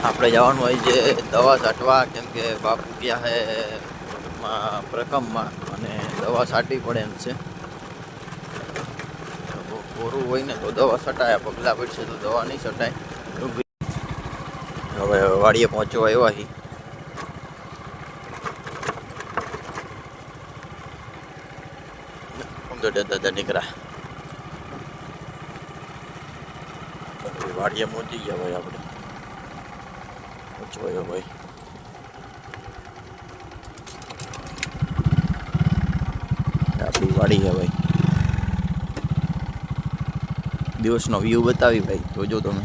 આપણે જવાનું હોય છે દવા છાંટવા, કેમ કે બાપુ ગયા છે પ્રકમમાં અને દવા છાંટવી પડે એમ છે. કોરું હોય ને તો દવા છટાય, પગલા પડશે તો દવા નહીં છટાય. હવે વાડીએ પહોંચવા આવ્યા છીએ. દાદા નીકળ્યા વાડીએ પહોંચી ગયા ભાઈ. આપણે પહોંચવાયો ભાઈ. આપણી વાડી છે ભાઈ. દિવસનો વ્યૂ બતાવી ભાઈ, જોજો તમે.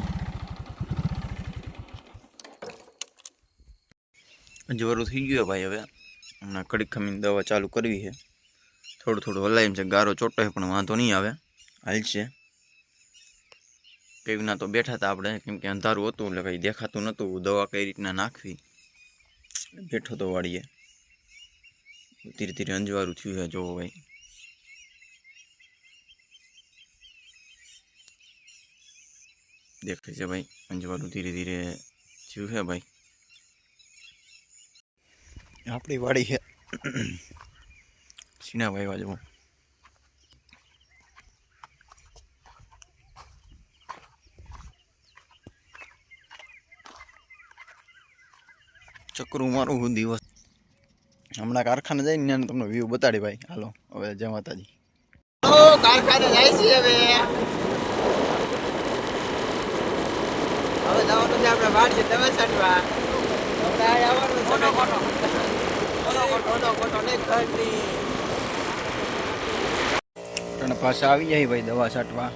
અંજવારું થઈ ગયું ભાઈ. હવે હમણાં કડીક ખમીને દવા ચાલુ કરવી છે. થોડું થોડું હલાય એમ છે. ગારો ચોટો છે પણ વાંધો નહીં આવે, હાલશે. કઈ ના તો બેઠા હતા આપણે, કેમ કે અંધારું હતું એટલે કંઈ દેખાતું નહોતું. દવા કઈ રીતના નાખવી, બેઠો તો વાડીએ. ધીરે ધીરે અંજવારું થયું છે, જોવો ભાઈ. દેખાય છે ભાઈ, અંજવારું ધીરે ધીરે થયું છે ભાઈ. આપણી વાડી છે સીના ભાઈ બાજુ. ચક્રું મારું હું દિવસ. હમણાં કારખાને જઈને તમને વ્યૂ બતાડી ભાઈ. હાલો હવે જય માતાજી. કારખાને જાય છે હવે જવાનું છે આપણે વાડીએ દવા છાંટવા. પાછા આવી જાય ભાઈ દવા છાંટવા.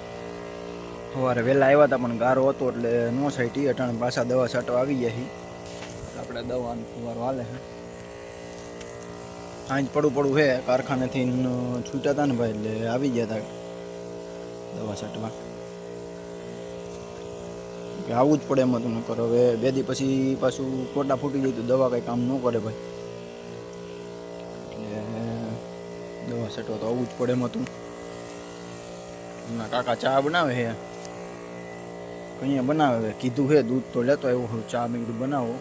સવારે વહેલા આવ્યા હતા પણ ગારો હતો એટલે નો છાંટી. અટાણે પાછા દવા છાંટવા આવી જાય. આપણે દવાનું ફુવારો હાલે છે. આજ પડું છે કારખાનેથી છૂટ્યા હતા ને ભાઈ, એટલે આવી ગયા હતા દવા છાંટવા. કે આવવું જ પડે એમ હતું. નકર હવે 2 દી પછી પાછું કોટા ફૂટી જાય તો દવા કંઈ કામ ન કરે ભાઈ. એટલે દવા છાંટવા તો આવવું જ પડે એમ હતું. એમના કાકા ચા બનાવે છે, કંઈ બનાવે કીધું છે. દૂધ તો લેતો આવ્યો ચા મેં કીધું બનાવો.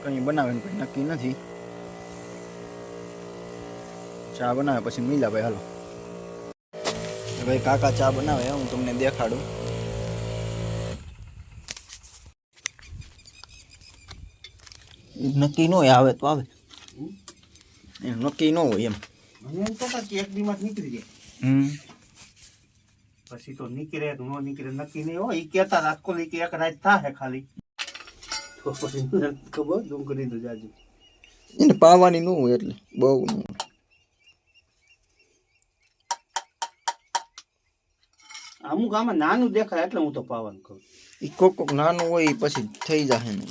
કંઈ બનાવે ને કંઈ નક્કી નથી. ચા બનાવે પછી મિલા ભાઈ. હાલો ભાઈ, કાકા ચા બનાવે, હું તમને દેખાડું. નક્કી ન હોય, આવે તો આવે, નક્કી ન હોય એમ. એક દીમાં નીકળી જાય. પછી તો નીકળે તો ન નીકળે નક્કી નહીં હોય. એ કેતા રાખો કે એક રાત થાય ખાલી, તો પછી ખબર ડુંગળી તો જાજુ એને પાવાની ન હોય એટલે બહુ ન. અમુક આમાં નાનું દેખાય એટલે હું તો પાવાનું કહું. એ કોક નાનું હોય પછી થઈ જાય ને.